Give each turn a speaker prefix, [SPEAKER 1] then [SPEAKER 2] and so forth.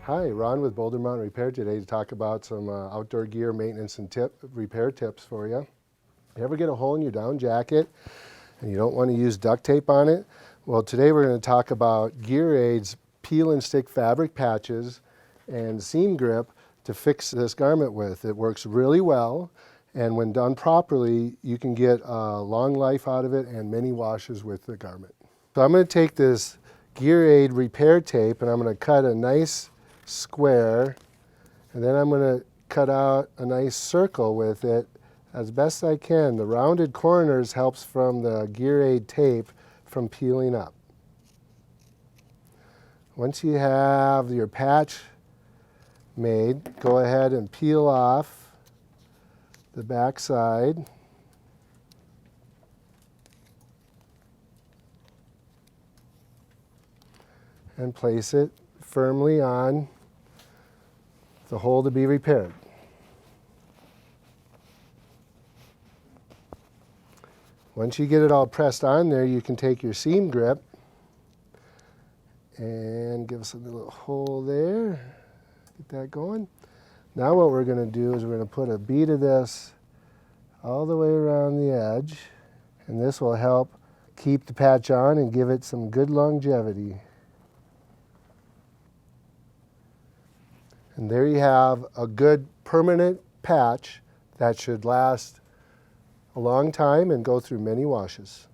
[SPEAKER 1] Hi, Ron with Boulder Mountain Repair today to talk about some outdoor gear maintenance and repair tips for you. You ever get a hole in your down jacket and you don't want to use duct tape on it? Well, today we're going to talk about Gear Aid's peel and stick fabric patches and seam grip to fix this garment with. It works really well, and when done properly, you can get a long life out of it and many washes with the garment. So I'm going to take this Gear Aid repair tape and I'm going to cut a nice square, and then I'm going to cut out a nice circle with it as best I can. The rounded corners helps from the Gear Aid tape from peeling up. Once you have your patch made, go ahead and peel off the back side. And place it firmly on the hole to be repaired. Once you get it all pressed on there, you can take your seam grip and give us a little hole there. Get that going. Now what we're going to do is we're going to put a bead of this all the way around the edge, and this will help keep the patch on and give it some good longevity. And there you have a good permanent patch that should last a long time and go through many washes.